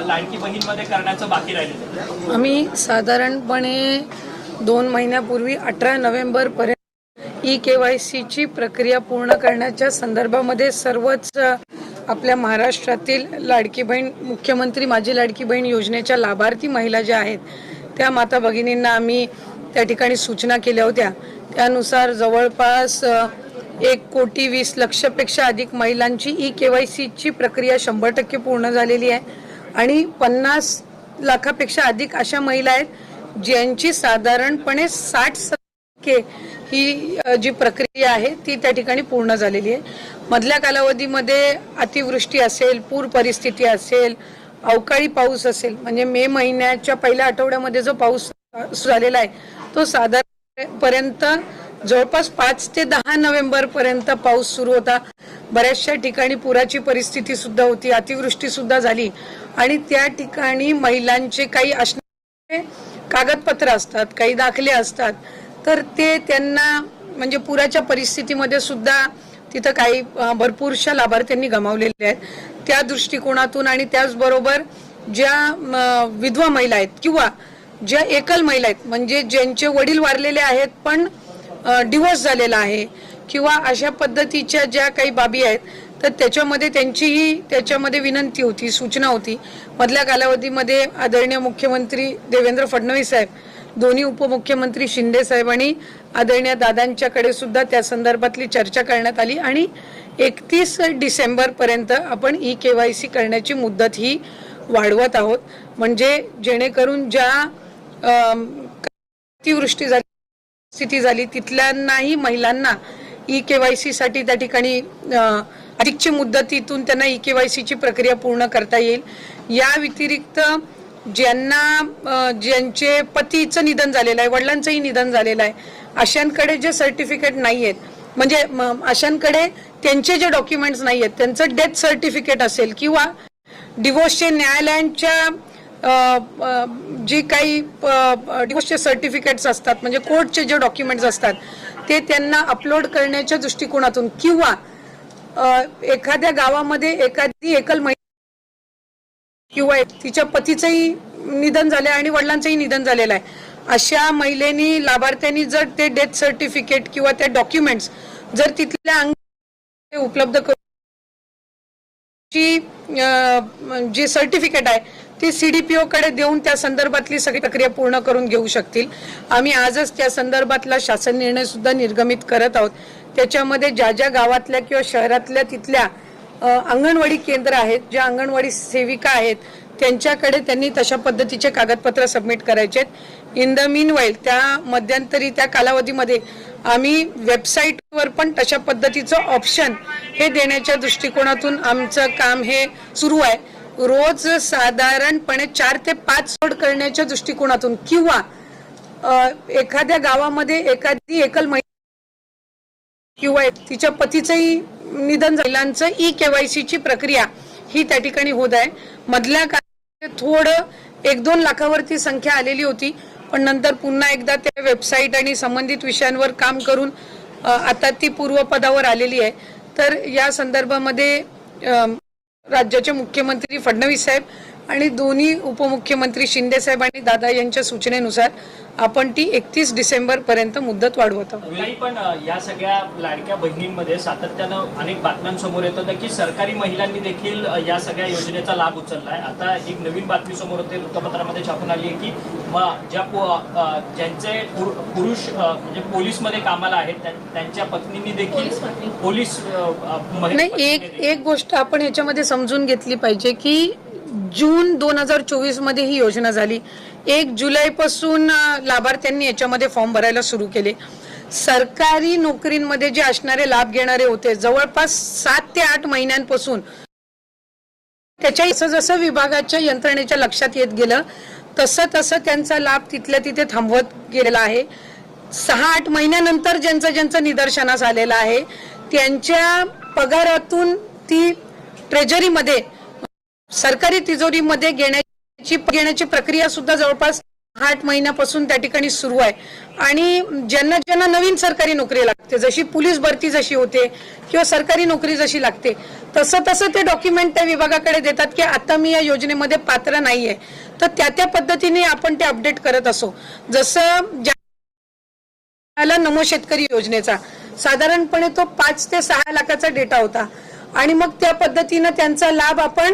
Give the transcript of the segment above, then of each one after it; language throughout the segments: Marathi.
लाडकी बहीणमध्ये करण्याचं बाकी राहिलेलं? आम्ही साधारणपणे 2 महिन्यापूर्वी 18 नोव्हेंबरपर्यंत KYCची प्रक्रिया पूर्ण करण्याच्या संदर्भामध्ये सर्वच आपल्या महाराष्ट्रातील लाडकी बहीण मुख्यमंत्री माझी लाडकी बहीण योजनेच्या लाभार्थी महिला ज्या आहेत त्या माता भगिनींना आम्ही त्या ठिकाणी सूचना केल्या होत्या। त्यानुसार जवळपास 1,20,00,000पेक्षा अधिक महिलांची KYCची प्रक्रिया 100% पूर्ण झालेली आहे आणि 50 लाखापेक्षा अधिक अशा महिला आहेत ज्यांची साधारणपणे 60% ही जी प्रक्रिया आहे ती त्या ठिकाणी पूर्ण झालेली आहे। मधल्या कालावधीमध्ये अतिवृष्टी असेल, पूर परिस्थिती असेल, अवकाळी पाऊस असेल, म्हणजे मे महिन्याच्या पहिल्या आठवड्यामध्ये जो पाऊस झालेला आहे तो साधारणपर्यंत जवळपास 5 ते 10 नोव्हेंबर पर्यंत पाऊस सुरू होता। बऱ्याचशा ठिकाणी पुराची परिस्थिती सुद्धा होती, अतिवृष्टी सुद्धा झाली आणि त्या ठिकाणी महिलांचे काही असणारे कागदपत्र असतात, काही दाखले असतात, तर ते त्यांना म्हणजे पुराच्या परिस्थितीमध्ये सुद्धा तिथं काही भरपूरशा लाभार्थ्यांनी गमावलेले आहेत। त्या दृष्टिकोनातून आणि त्याचबरोबर ज्या विधवा महिला आहेत किंवा ज्या एकल महिला आहेत म्हणजे ज्यांचे वडील वारलेले आहेत पण डिवोर्स झालेला आहे किंवा अशा पद्धतीच्या ज्या काही बाबी आहेत तर त्याच्यामध्ये विनंती होती, सूचना होती। मधल्या कालावधीमध्ये आदरणीय मुख्यमंत्री देवेंद्र फडणवीस साहेब, दोन्ही उपमुख्यमंत्री शिंदे साहेब आणि आदरणीय दादांच्याकडे सुद्धा त्या संदर्भातली चर्चा करण्यात आली आणि 31 डिसेंबर पर्यंत आपण KYC करण्याची मुदत ही वाढवत आहोत, म्हणजे जेणेकरून ज्या अतिवृष्टी झाली स्थिती झाली तिथल्यांनाही महिलांना KYC साठी त्या ठिकाणी अधिकची मुदतीतून त्यांना KYCची प्रक्रिया पूर्ण करता येईल। या व्यतिरिक्त ज्यांचे पतीचं निधन झालेलं आहे, वडिलांचंही निधन झालेलं आहे, अशांकडे जे सर्टिफिकेट नाही आहेत म्हणजे अशांकडे त्यांचे जे डॉक्युमेंट्स नाही आहेत, त्यांचं डेथ सर्टिफिकेट असेल किंवा डिवोर्सचे न्यायालयांच्या जे काही डिवोर्सचे सर्टिफिकेट्स असतात म्हणजे कोर्टचे जे डॉक्युमेंट्स असतात ते त्यांना अपलोड करण्याच्या दृष्टिकोनातून किंवा एखाद्या गावामध्ये एखादी एकल महिला किंवा तिच्या पतीचंही निधन झालं आणि वडिलांचंही निधन झालेलं आहे, अशा महिलेनी लाभार्थ्यांनी जर ते डेथ सर्टिफिकेट किंवा ते डॉक्युमेंट्स जर तिथल्या उपलब्ध करून जे सर्टिफिकेट आहे ती CDPO कडे देऊन त्या संदर्भातली सगळी प्रक्रिया पूर्ण करून घेऊ शकतील। आम्ही आजच त्या संदर्भातला शासन निर्णय सुद्धा निर्गमित करत आहोत। त्याच्यामध्ये ज्या गावातल्या किंवा शहरातल्या तिथल्या अंगणवाडी केंद्र आहेत, ज्या अंगणवाडी सेविका आहेत त्यांच्याकडे त्यांनी तशा पद्धतीचे कागदपत्र सबमिट करायचे आहेत। इन द मीनवाईल त्या मध्यंतरी त्या कालावधीमध्ये आम्ही वेबसाईटवर पण तशा पद्धतीचं ऑप्शन हे देण्याच्या दृष्टिकोनातून आमचं काम हे सुरू आहे। रोज साधारणपणे 4 ते 5 लोड करण्याच्या दृष्टिकोनातून किंवा एखाद्या गावामध्ये एखादी एकल महिला किंवा तिच्या पतीचंही निधन झालेल्यांचं KYCची प्रक्रिया ही त्या ठिकाणी होत आहे। मधल्या काळात थोडं 1-2 लाखावरती संख्या आलेली होती, पण नंतर पुन्हा एकदा त्या वेबसाईट आणि संबंधित विषयांवर काम करून आता ती पूर्वपदावर आलेली आहे। तर या संदर्भामध्ये राज्याचे मुख्यमंत्री फडणवीस साहेब आणि दोन्ही उपमुख्यमंत्री शिंदे साहेब आणि दादा यांच्या सूचनेनुसार आपण ती 31 डिसेंबर पर्यंत मुदत वाढवत आहोत। पण या सगळ्या लाडक्या बहिणींमध्ये सातत्यानं अनेक बातम्यांसमोर येतात की सरकारी महिलांनी देखील या सगळ्या योजनेचा लाभ उचललाय। आता एक नवीन बातमी समोर होते, वृत्तपत्रामध्ये छापून आली आहे की ज्यांचे पुरुष म्हणजे पोलीसमध्ये कामाला आहेत त्यांच्या पत्नींनी देखील पोलीस नाही, एक गोष्ट आपण याच्यामध्ये समजून घेतली पाहिजे की जून 2024 मध्ये ही योजना झाली। 1 जुलैपासून लाभार्थ्यांनी याच्यामध्ये फॉर्म भरायला सुरू केले। सरकारी नोकरींमध्ये जे असणारे लाभ घेणारे होते जवळपास 7 ते 8 महिन्यांपासून त्याच्या जसं विभागाच्या यंत्रणेच्या लक्षात येत गेलं तसं त्यांचा लाभ तिथल्या तिथे थांबवत गेलेला आहे। 6-8 महिन्यानंतर ज्यांचं निदर्शनास आलेलं आहे त्यांच्या पगारातून ती ट्रेजरीमध्ये सरकारी तिजोरीमध्ये घेण्याची प्रक्रिया सुद्धा जवळपास 8 महिन्यापासून त्या ठिकाणी सुरू आहे आणि ज्यांना ज्यांना नवीन सरकारी नोकरी लागते, जशी पोलीस भरती जशी होते किंवा सरकारी नोकरी जशी लागते, तसं तसं ते डॉक्युमेंट त्या विभागाकडे देतात की आता मी या योजनेमध्ये पात्र नाहीये, तर त्या पद्धतीने आपण ते अपडेट करत असो. जसं नमो शेतकरी योजनेचा साधारणपणे तो 5 ते 6 लाखाचा डेटा होता आणि मग त्या पद्धतीनं त्यांचा लाभ आपण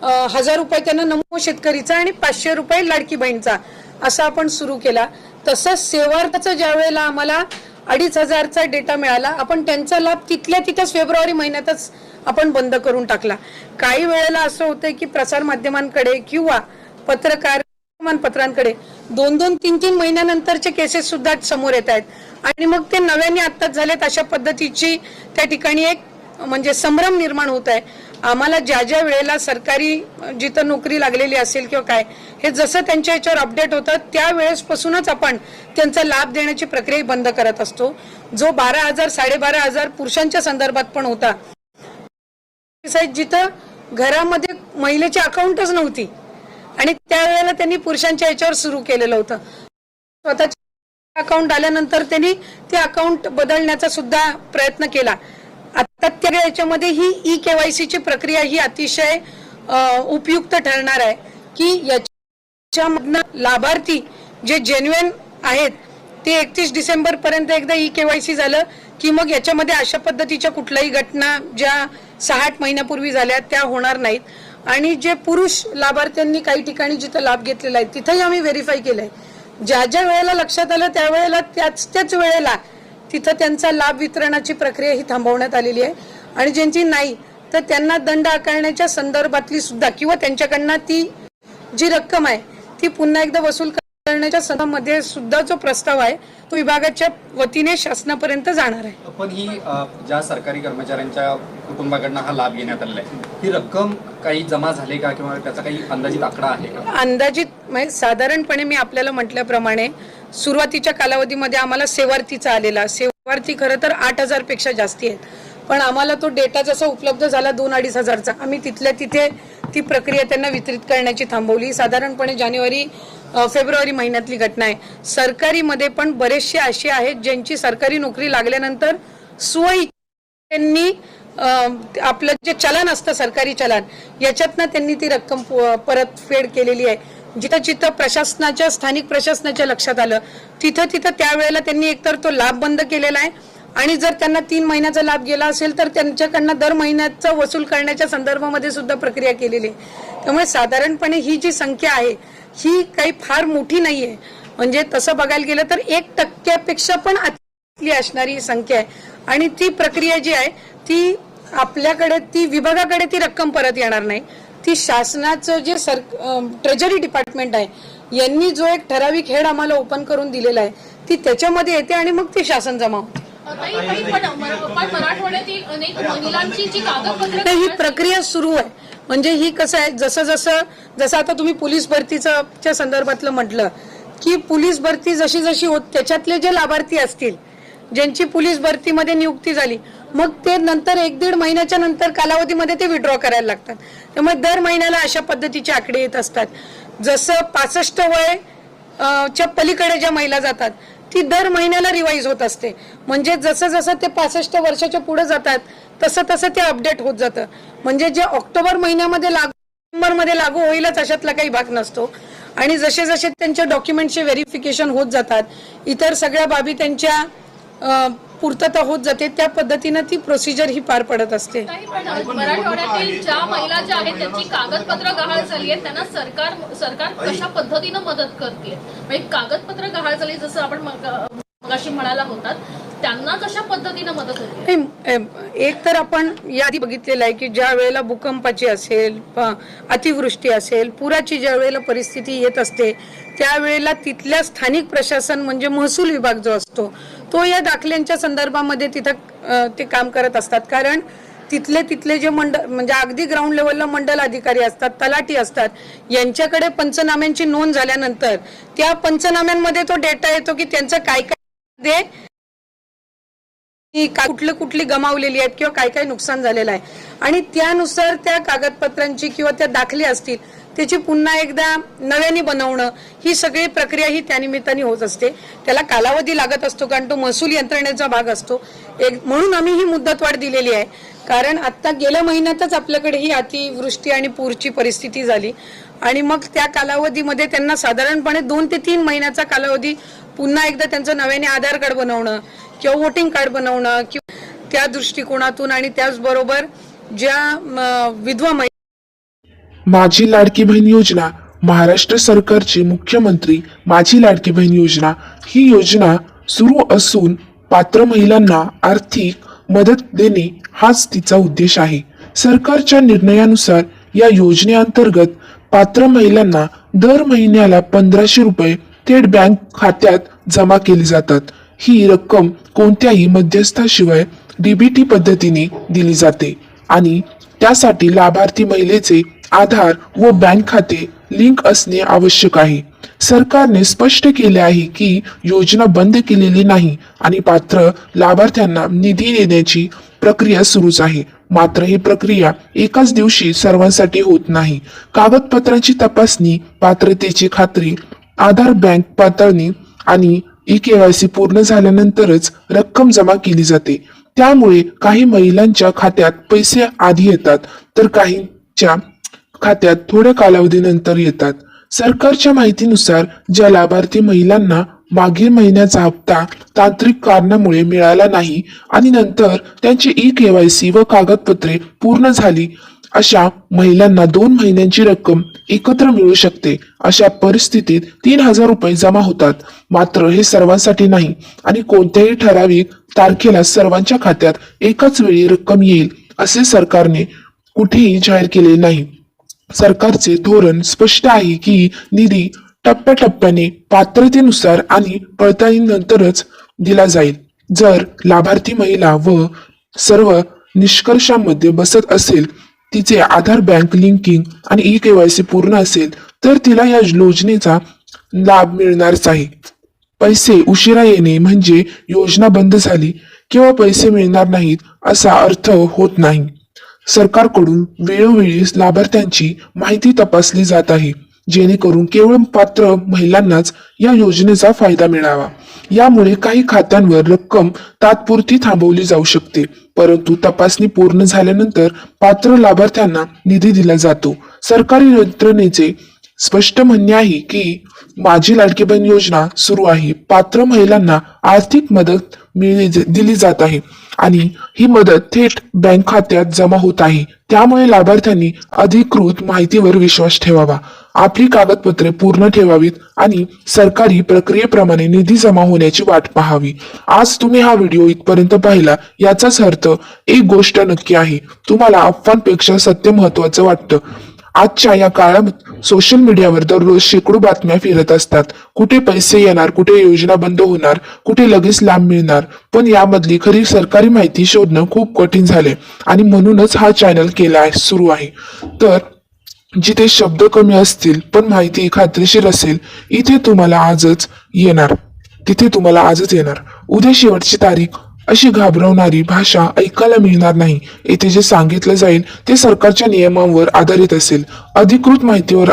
1000 रुपये त्यांना नमो शेतकरीचा आणि 500 रुपये लाडकी बहीणचा असा आपण सुरू केला. तसंच सेवार्थाचा ज्या वेळेला आम्हाला 2500चा डेटा मिळाला, आपण त्यांचा लाभ तिथल्या तिथेच फेब्रुवारी महिन्यातच आपण बंद करून टाकला. काही वेळेला असं होतंय की प्रसार माध्यमांकडे किंवा पत्रकार पत्रांकडे 2-2, 3-3 महिन्यानंतरचे केसेस सुद्धा समोर येत आहेत आणि मग ते नव्याने आत्ताच झालेत अशा पद्धतीची त्या ठिकाणी एक म्हणजे संभ्रम निर्माण होत आहे. आम्हाला ज्या ज्या वेळेला सरकारी जिथं नोकरी लागलेली असेल किंवा काय, हे जसं त्यांच्या याच्यावर अपडेट होतं त्यावेळेसपासूनच आपण त्यांचा लाभ देण्याची प्रक्रिया बंद करत असतो. जो 12,000 12,500 पुरुषांच्या संदर्भात पण होता, जिथं घरामध्ये महिलेची अकाउंटच नव्हती आणि त्यावेळेला त्यांनी पुरुषांच्या याच्यावर सुरू केलेलं होतं. स्वतःचे अकाउंट आल्यानंतर त्यांनी ते अकाउंट बदलण्याचा सुद्धा प्रयत्न केला. आता त्या याच्यामध्ये ही ई-केवायसीची प्रक्रिया ही अतिशय उपयुक्त ठरणार आहे की याच्यामधनं लाभार्थी जे जेन्युइन आहेत ते 31 डिसेंबर पर्यंत एकदा ई-केवायसी झालं की मग याच्यामध्ये अशा पद्धतीच्या कुठल्याही घटना ज्या 6-8 महिन्यापूर्वी झाल्या त्या होणार नाहीत. आणि जे पुरुष लाभार्थ्यांनी काही ठिकाणी जिथं लाभ घेतलेला आहे तिथंही आम्ही व्हेरीफाय केलंय. ज्या ज्या वेळेला लक्षात आलं त्यावेळेला त्याच वेळेला तिथं त्यांचा लाभ वितरणाची प्रक्रिया ही थांबवण्यात आलेली आहे आणि ज्यांची नाही तर त्यांना दंड आकारण्याच्या संदर्भातली सुद्धा किंवा त्यांच्याकडनं ती जी रक्कम आहे ती पुन्हा एकदा वसूल करण्याच्या संदर्भामध्ये सुद्धा जो प्रस्ताव आहे तो विभागाच्या वतीने शासनापर्यंत जाणार आहे. पण ही ज्या सरकारी कर्मचाऱ्यांच्या कुटुंबाकडनं हा लाभ घेण्यात आलेला आहे, ही रक्कम काही जमा झाली का किंवा त्याचा काही अंदाजित आकडा आहे का? अंदाजित म्हणजे साधारणपणे मी आपल्याला म्हटल्याप्रमाणे सुरुवातीच्या कालावधीमध्ये आम्हाला सेवार्थीचा आलेला, सेवार्थी खरं तर 8,000 पेक्षा जास्ती आहेत, पण आम्हाला तो डेटा जसा उपलब्ध झाला 2-2.5 हजारचा, आम्ही तिथल्या तिथे ती प्रक्रिया त्यांना वितरित करण्याची थांबवली. साधारणपणे फेब्रुवारी महिन्यातली घटना आहे. सरकारीमध्ये पण बरेचसे असे आहेत ज्यांची सरकारी नोकरी लागल्यानंतर त्यांनी आपलं जे चलन असतं सरकारी चलन याच्यातनं त्यांनी ती रक्कम परतफेड केलेली आहे. जिथं जिथं प्रशासनाच्या स्थानिक प्रशासनाच्या लक्षात आलं तिथं त्यावेळेला त्यांनी एकतर तो लाभ बंद केलेला आहे आणि जर त्यांना 3 महिन्याचा लाभ गेला असेल तर त्यांच्याकडनं दर महिन्याचा वसूल करण्याच्या संदर्भामध्ये सुद्धा प्रक्रिया केलेली आहे. त्यामुळे साधारणपणे ही जी संख्या आहे ही काही फार मोठी नाहीये. म्हणजे तसं बघायला गेलं तर 1% पण अति असणारी संख्या आहे आणि ती प्रक्रिया जी आहे ती आपल्याकडे ती विभागाकडे ती रक्कम परत येणार नाही. ती शासनाचं जे ट्रेजरी डिपार्टमेंट आहे यांनी जो एक ठराविक हेड आम्हाला ओपन करून दिलेला आहे ती त्याच्यामध्ये येते आणि मग ती शासन जमा होते. ही प्रक्रिया सुरू आहे. म्हणजे ही कसं आहे, जसं आता तुम्ही पोलीस भरतीच्या संदर्भातलं म्हटलं की पोलीस भरती जशी जशी होत त्याच्यातले जे लाभार्थी असतील ज्यांची पोलीस भरतीमध्ये नियुक्ती झाली मग ते नंतर 1-1.5 महिन्याच्या नंतर कालावधीमध्ये ते विड्रॉ करायला लागतात. त्यामुळे दर महिन्याला अशा पद्धतीचे आकडे येत असतात. जसं 65 वय च्या पलीकडे ज्या महिला जातात ती दर महिन्याला रिवाईज होत असते. म्हणजे जसं जसं ते 65 वर्षाच्या पुढे जातात तसं तसं ते अपडेट होत जातं. म्हणजे जे ऑक्टोबर महिन्यामध्ये नोव्हेंबरमध्ये लागू होईलच अशातला काही भाग नसतो आणि जसे जसे त्यांच्या डॉक्युमेंटचे व्हेरिफिकेशन होत जातात, इतर सगळ्या बाबी त्यांच्या पूर्तता होत जाते, त्या पद्धतीने ती प्रोसिजर ही पार पडत असते. मराठवाड्यातील ज्या महिला ज्या आहेत त्यांची कागदपत्र गहाळ झाली आहेत त्यांना सरकार कशा पद्धतीने मदत करते? म्हणजे कागदपत्र गहाळ झाली जसं आपण मगाशी म्हणाला होतात त्यांना कशा पद्धतीने मदत होते? एक तर आपण यादी बघितलेलं आहे की ज्या वेळेला भूकंपाची असेल, अतिवृष्टी असेल, पुराची ज्या वेळेला परिस्थिती येत असते त्यावेळेला तिथल्या स्थानिक प्रशासन म्हणजे महसूल विभाग जो असतो तो या दाखल्यांच्या संदर्भामध्ये तिथं ते काम करत असतात. कारण तिथले जे मंडळ म्हणजे अगदी ग्राउंड लेवलला मंडल अधिकारी असतात, तलाठी असतात, यांच्याकडे पंचनाम्यांची नोंद झाल्यानंतर त्या पंचनाम्यांमध्ये तो डेटा येतो की त्यांचं काय काय कुठली कुठली गमावलेली आहेत किंवा काय काय नुकसान झालेलं आहे आणि त्यानुसार त्या कागदपत्रांची किंवा त्या दाखले असतील त्याची पुन्हा एकदा नव्याने बनवणं ही सगळी प्रक्रिया ही त्यानिमित्ताने होत असते. त्याला कालावधी लागत असतो कारण तो महसूल यंत्रणेचा भाग असतो. म्हणून आम्ही ही मुदतवाढ दिलेली आहे कारण आता गेल्या महिन्यातच आपल्याकडे ही अतिवृष्टी आणि पूरची परिस्थिती झाली आणि मग त्या कालावधीमध्ये त्यांना साधारणपणे 2 ते 3 महिन्याचा कालावधी पुन्हा एकदा त्यांचं नव्याने आधार कार्ड बनवणं किंवा वोटिंग कार्ड बनवणं किंवा त्या दृष्टिकोनातून आणि त्याचबरोबर ज्या विधवा माझी लाडकी बहीण योजना महाराष्ट्र सरकारची मुख्यमंत्री माझी लाडकी बहीण योजना ही योजना सुरू असून पात्र महिलांना आर्थिक मदत देणे हाच तिचा उद्देश आहे. सरकारच्या निर्णयानुसार या योजनेअंतर्गत पात्र महिलांना दर महिन्याला 1500 रुपये थेट बँक खात्यात जमा केले जातात. ही रक्कम कोणत्याही मध्यस्थाशिवाय डीबीटी पद्धतीने दिली जाते आणि त्यासाठी लाभार्थी महिलेचे आधार व बँक खाते लिंक असणे आवश्यक आहे. सरकारने स्पष्ट केले आहे की योजना बंद केलेली नाही आणि पात्र लाभार्थ्यांना निधी देण्याची प्रक्रिया सुरूच आहे. मात्र ही प्रक्रिया एकाच दिवशी सर्वांसाठी होत नाही. कागदपत्रांची तपासणी, पात्रतेची खात्री, आधार बँक पडताळणी आणि ई-केवायसी पूर्ण झाल्यानंतरच रक्कम जमा केली जाते. त्यामुळे काही महिलांच्या खात्यात पैसे आधी येतात तर काहींच्या खात्यात थोड्या कालावधीनंतर येतात. सरकारच्या माहितीनुसार ज्या लाभार्थी महिलांना मागील महिन्याचा हप्ता तांत्रिक कारणामुळे मिळाला नाही आणि नंतर त्यांची ई-केवायसी व कागदपत्रे पूर्ण झाली अशा महिलांना 2 महिन्यांची रक्कम एकत्र मिळू शकते. अशा परिस्थितीत 3000 रुपये जमा होतात. मात्र हे सर्वांसाठी नाही आणि कोणत्याही ठराविक तारखेला सर्वांच्या खात्यात एकाच वेळी रक्कम येईल असे सरकारने कुठेही जाहीर केले नाही. सरकारचे धोरण स्पष्ट आहे की निधी टप्प्याटप्प्याने पात्रतेनुसार आणि पडताळणीनंतरच दिला जाईल. जर लाभार्थी महिला व सर्व निष्कर्षांमध्ये बसत असेल, तिचे आधार बँक लिंकिंग आणि ई-केवायसी पूर्ण असेल तर तिला या योजनेचा लाभ मिळणारच आहे. पैसे उशिरा येणे म्हणजे योजना बंद झाली किंवा पैसे मिळणार नाहीत असा अर्थ होत नाही. सरकारकडून वेळोवेळी लाभार्थ्यांची माहिती तपासली जात आहे जेणेकरून केवळ पात्र महिलांनाच या योजनेचा फायदा मिळावा. यामुळे काही खात्यांवर रक्कम तात्पुरती थांबवली जाऊ शकते, परंतु तपासणी पूर्ण झाल्यानंतर पात्र लाभार्थ्यांना निधी दिला जातो. सरकारी यंत्रणेचे स्पष्ट म्हणणे आहे की माझी लाडकी बहीण योजना सुरू आहे. पात्र महिलांना आर्थिक मदत दिली जात आहे आणि ही मदत थेट बँक खात्यात जमा होत आहे. त्यामुळे लाभार्थ्यांनी अधिकृत माहितीवर विश्वास ठेवावा, आपली कागदपत्रे पूर्ण ठेवावीत आणि सरकारी प्रक्रियेप्रमाणे निधी जमा होण्याची वाट पाहावी. आज तुम्ही हा व्हिडिओ इथपर्यंत पाहिला याचाच अर्थ एक गोष्ट नक्की आहे, तुम्हाला अफवांपेक्षा सत्य महत्वाचं वाटतं. आजच्या या काळात सोशल मीडियावर दररोज शेकडो बातम्या फिरत असतात. कुठे पैसे येणार, कुठे योजना बंद होणार, कुठे लगेच लाभ मिळणार, पण यामधली खरी सरकारी माहिती शोधणं खूप कठीण झाले आणि म्हणूनच हा चॅनल केला सुरू आहे. तर जिथे शब्द कमी असतील पण माहिती खात्रीशीर असेल, तिथे तुम्हाला आजच येणार. उद्या शेवटची तारीख अशी घाबरवणारी भाषा ऐकायला मिळणार नाही. येथे जे सांगितलं जाईल ते सरकारच्या नियमांवर आधारित असेल, अधिकृत माहितीवर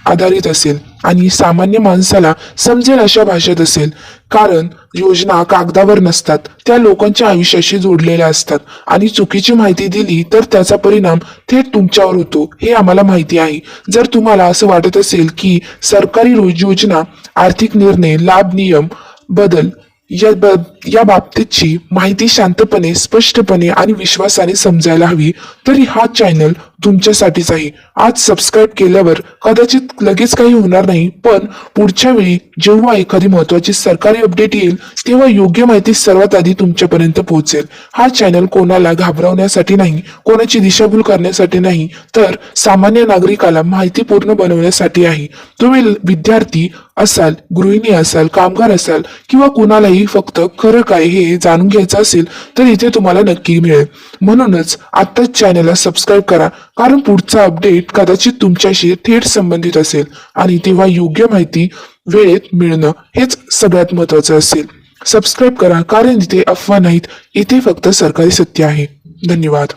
आधारित असेल आणि सामान्य माणसाला समजेल अशा भाषेत असेल. कारण योजना कागदावर नसतात, त्या लोकांच्या आयुष्याशी जोडलेल्या असतात आणि चुकीची माहिती दिली तर त्याचा परिणाम थेट तुमच्यावर होतो हे आम्हाला माहिती आहे. जर तुम्हाला असं वाटत असेल की सरकारी योजना, आर्थिक निर्णय, लाभ, नियम, बदल या बाबतीतची माहिती शांतपणे, स्पष्टपणे आणि विश्वासाने समजायला हवी, तरी हा चॅनल तुमच्यासाठीच आहे. आज सबस्क्राईब केल्यावर कदाचित लगेच काही होणार नाही, पण पुढच्या वेळी जेव्हा एखादी महत्वाची सरकारी अपडेट येईल तेव्हा योग्य माहिती सर्वात आधी तुमच्यापर्यंत पोहोचेल. हा चॅनल कोणाला घाबरवण्यासाठी नाही, कोणाची दिशाभूल करण्यासाठी नाही, तर सामान्य नागरिकाला माहितीपूर्ण बनवण्यासाठी आहे. तुम्ही विद्यार्थी असाल, गृहिणी असाल, कामगार असाल किंवा कुणालाही फक्त खरं काय हे जाणून घ्यायचं असेल तर इथे तुम्हाला नक्की मिळेल. म्हणूनच आत्ताच चॅनलला सबस्क्राईब करा, कारण पुढचा अपडेट कदाचित तुमच्याशी थेट संबंधित असेल आणि तेव्हा योग्य माहिती वेळेत मिळणं हेच सगळ्यात महत्वाचं असेल. सबस्क्राईब करा, कारण इथे अफवा नाहीत, इथे फक्त सरकारी सत्य आहे. धन्यवाद.